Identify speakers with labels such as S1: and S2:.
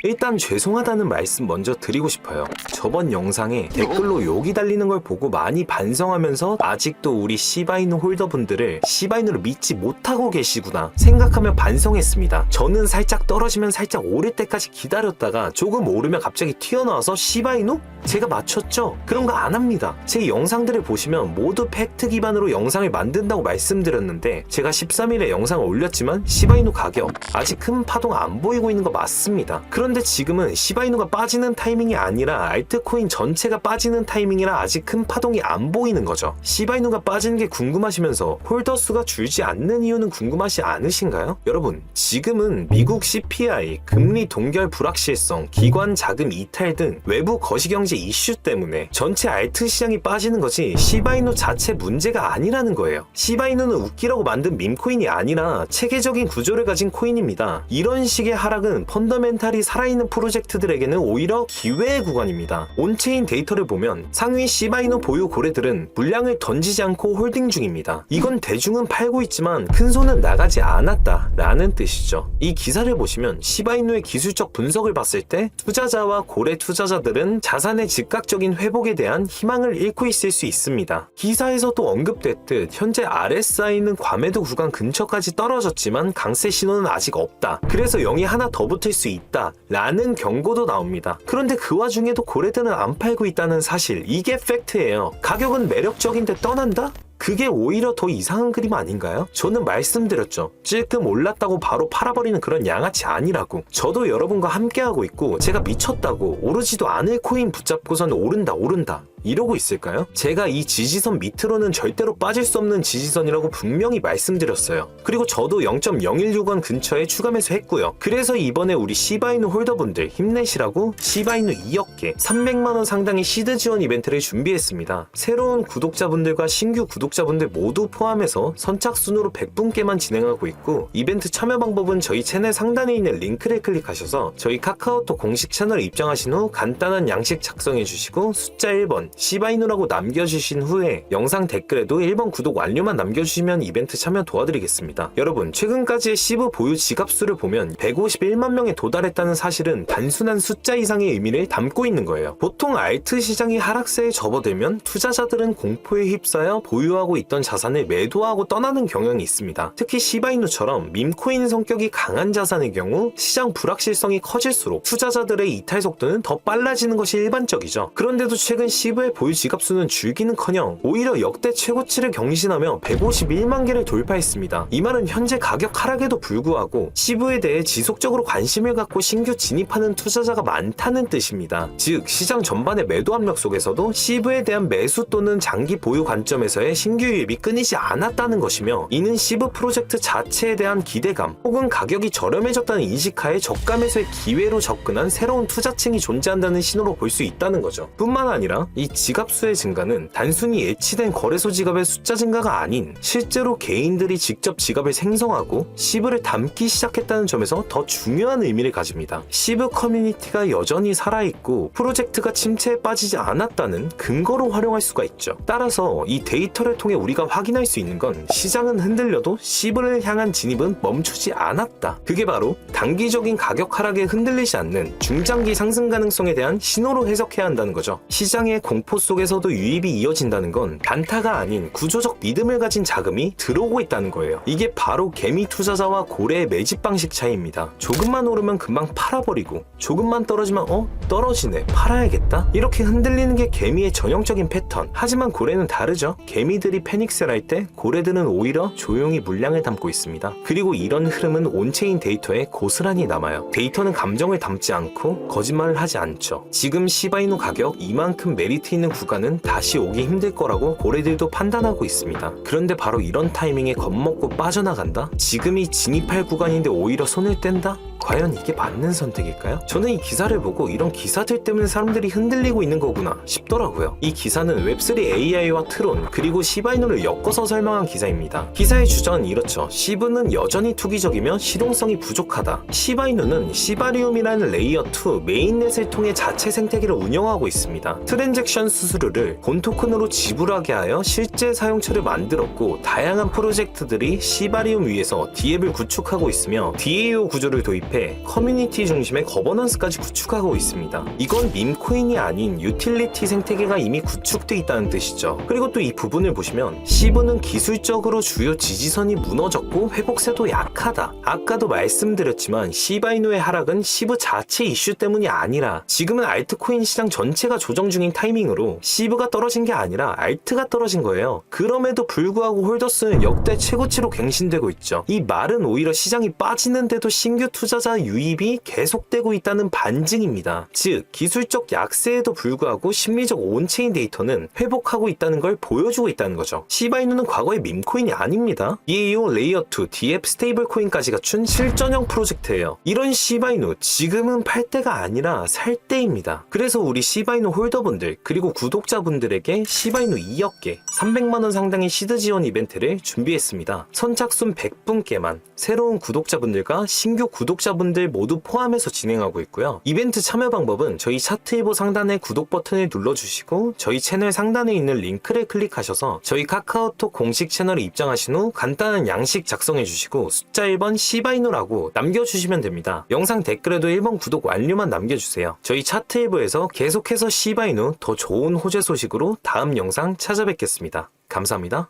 S1: 일단 죄송하다는 말씀 먼저 드리고 싶어요. 저번 영상에 댓글로 욕이 달리는 걸 보고 많이 반성하면서 아직도 우리 시바이누 홀더분들을 시바이누를 믿지 못하고 계시구나 생각하며 반성했습니다. 저는 살짝 떨어지면 살짝 오를 때까지 기다렸다가 조금 오르면 갑자기 튀어나와서 시바이누? 제가 맞췄죠? 그런 거 안 합니다. 제 영상들을 보시면 모두 팩트 기반으로 영상을 만든다고 말씀드렸는데 제가 13일에 영상을 올렸지만 시바이누 가격 아직 큰 파동 안 보이고 있는 거 맞습니다. 그런데 지금은 시바이누가 빠지는 타이밍이 아니라 알트코인 전체가 빠지는 타이밍이라 아직 큰 파동이 안 보이는 거죠. 시바이누가 빠지는 게 궁금하시면서 홀더 수가 줄지 않는 이유는 궁금하지 않으신가요? 여러분, 지금은 미국 CPI, 금리 동결 불확실성, 기관 자금 이탈 등 외부 거시경제 이슈 때문에 전체 알트 시장이 빠지는 것이 시바이누 자체 문제가 아니라는 거예요. 시바이누는 웃기라고 만든 밈코인이 아니라 체계적인 구조를 가진 코인입니다. 이런 식의 하락은 펀더멘탈이 살아있는 프로젝트들에게는 오히려 기회의 구간입니다. 온체인 데이터를 보면 상위 시바이누 보유 고래들은 물량을 던지지 않고 홀딩 중입니다. 이건 대중은 팔고 있지만 큰 손은 나가지 않았다 라는 뜻이죠. 이 기사를 보시면 시바이누의 기술적 분석을 봤을 때 투자자와 고래 투자자들은 자산의 즉각적인 회복에 대한 희망을 잃고 있을 수 있습니다. 기사에서도 언급됐듯 현재 RSI는 과매도 구간 근처까지 떨어졌지만 강세 신호는 아직 없다. 그래서 0이 하나 더 붙을 수 있다 라는 경고도 나옵니다. 그런데 그 와중에도 고래들은 안 팔고 있다는 사실, 이게 팩트예요. 가격은 매력적인데 떠난다? 그게 오히려 더 이상한 그림 아닌가요? 저는 말씀드렸죠. 찔끔 올랐다고 바로 팔아버리는 그런 양아치 아니라고. 저도 여러분과 함께하고 있고 제가 미쳤다고 오르지도 않을 코인 붙잡고선 오른다 이러고 있을까요? 제가 이 지지선 밑으로는 절대로 빠질 수 없는 지지선이라고 분명히 말씀드렸어요. 그리고 저도 0.016원 근처에 추가 매수했고요. 그래서 이번에 우리 시바이누 홀더분들 힘내시라고 시바이누 2억 개 300만원 상당의 시드 지원 이벤트를 준비했습니다. 새로운 구독자분들과 신규 구독자분들 모두 포함해서 선착순으로 100분께만 진행하고 있고, 이벤트 참여 방법은 저희 채널 상단에 있는 링크를 클릭하셔서 저희 카카오톡 공식 채널에 입장하신 후 간단한 양식 작성해 주시고 숫자 1번 시바이누라고 남겨주신 후에 영상 댓글에도 1번 구독 완료만 남겨주시면 이벤트 참여 도와드리겠습니다. 여러분, 최근까지의 시브 보유 지갑수를 보면 151만 명에 도달했다는 사실은 단순한 숫자 이상의 의미를 담고 있는 거예요. 보통 알트 시장이 하락세에 접어들면 투자자들은 공포에 휩싸여 보유하고 있던 자산을 매도하고 떠나는 경향이 있습니다. 특히 시바이누처럼 밈코인 성격이 강한 자산의 경우 시장 불확실성이 커질수록 투자자들의 이탈 속도는 더 빨라지는 것이 일반적이죠. 그런데도 최근 시브의 보유 지갑수는 줄기는커녕 오히려 역대 최고치를 경신하며 151만 개를 돌파했습니다. 이 말은 현재 가격 하락에도 불구하고 시브에 대해 지속적으로 관심을 갖고 신규 진입하는 투자자가 많다는 뜻입니다. 즉, 시장 전반의 매도 압력 속에서도 시브에 대한 매수 또는 장기 보유 관점에서의 신규 유입이 끊이지 않았다는 것이며, 이는 시브 프로젝트 자체에 대한 기대감 혹은 가격이 저렴해졌다는 인식하에 저가 매수의 기회로 접근한 새로운 투자층이 존재한다는 신호로 볼 수 있다는 거죠. 뿐만 아니라 이 지갑수의 증가는 단순히 예치된 거래소 지갑의 숫자 증가가 아닌 실제로 개인들이 직접 지갑을 생성하고 시브를 담기 시작했다는 점에서 더 중요한 의미를 가집니다. 시브 커뮤니티가 여전히 살아있고 프로젝트가 침체에 빠지지 않았다는 근거로 활용할 수가 있죠. 따라서 이 데이터를 통해 우리가 확인할 수 있는 건 시장은 흔들려도 시브를 향한 진입은 멈추지 않았다. 그게 바로 단기적인 가격 하락에 흔들리지 않는 중장기 상승 가능성에 대한 신호로 해석해야 한다는 거죠. 시장의 공포 속에서도 유입이 이어진다는 건 단타가 아닌 구조적 믿음을 가진 자금이 들어오고 있다는 거예요. 이게 바로 개미 투자자와 고래의 매집 방식 차이입니다. 조금만 오르면 금방 팔아버리고 조금만 떨어지면 떨어지네 팔아야겠다 이렇게 흔들리는 게 개미의 전형적인 패턴. 하지만 고래는 다르죠. 개미들이 패닉셀할 때 고래들은 오히려 조용히 물량을 담고 있습니다. 그리고 이런 흐름은 온체인 데이터에 고스란히 남아요. 데이터는 감정을 담지 않고 거짓말을 하지 않죠. 지금 시바이누 가격 이만큼 메리트 있는 구간은 다시 오기 힘들 거라고 고래들도 판단하고 있습니다. 그런데 바로 이런 타이밍에 겁먹고 빠져나간다? 지금이 진입할 구간인데 오히려 손을 뗀다? 과연 이게 맞는 선택일까요? 저는 이 기사를 보고 이런 기사들 때문에 사람들이 흔들리고 있는 거구나 싶더라고요. 이 기사는 웹3 AI와 트론 그리고 시바이누를 엮어서 설명한 기사입니다. 기사의 주장은 이렇죠. 시브는 여전히 투기적이며 실용성이 부족하다. 시바이누는 시바리움이라는 레이어 2 메인넷을 통해 자체 생태계를 운영하고 있습니다. 트랜잭션 수수료를 본 토큰으로 지불하게 하여 실제 사용처를 만들었고, 다양한 프로젝트들이 시바리움 위에서 DApp을 구축하고 있으며 DAO 구조를 도입해 앞에 커뮤니티 중심의 거버넌스까지 구축하고 있습니다. 이건 밈코인이 아닌 유틸리티 생태계가 이미 구축돼 있다는 뜻이죠. 그리고 또 이 부분을 보시면 시브는 기술적으로 주요 지지선이 무너졌고 회복세도 약하다. 아까도 말씀드렸지만 시바이누의 하락은 시브 자체 이슈 때문이 아니라 지금은 알트코인 시장 전체가 조정 중인 타이밍으로 시브가 떨어진 게 아니라 알트가 떨어진 거예요. 그럼에도 불구하고 홀더스는 역대 최고치로 갱신되고 있죠. 이 말은 오히려 시장이 빠지는데도 신규 투자자 유입이 계속되고 있다는 반증입니다. 즉 기술적 약세에도 불구하고 심리적 온체인 데이터는 회복하고 있다는 걸 보여주고 있다는 거죠. 시바이누는 과거의 밈코인이 아닙니다. 이에 이어 레이어2, DF 스테이블 코인까지 갖춘 실전형 프로젝트예요. 이런 시바이누 지금은 팔 때가 아니라 살 때입니다. 그래서 우리 시바이누 홀더분들 그리고 구독자분들에게 시바이누 2억 개 300만원 상당의 시드 지원 이벤트를 준비했습니다. 선착순 100분께만 새로운 구독자분들과 신규 구독자분들 모두 포함해서 진행하고 있고요. 이벤트 참여 방법은 저희 차트일보 상단의 구독 버튼을 눌러주시고 저희 채널 상단에 있는 링크를 클릭하셔서 저희 카카오톡 공식 채널에 입장하신 후 간단한 양식 작성해주시고 숫자 1번 시바이누라고 남겨주시면 됩니다. 영상 댓글에도 1번 구독 완료만 남겨주세요. 저희 차트일보에서 계속해서 시바이누 더 좋은 호재 소식으로 다음 영상 찾아뵙겠습니다. 감사합니다.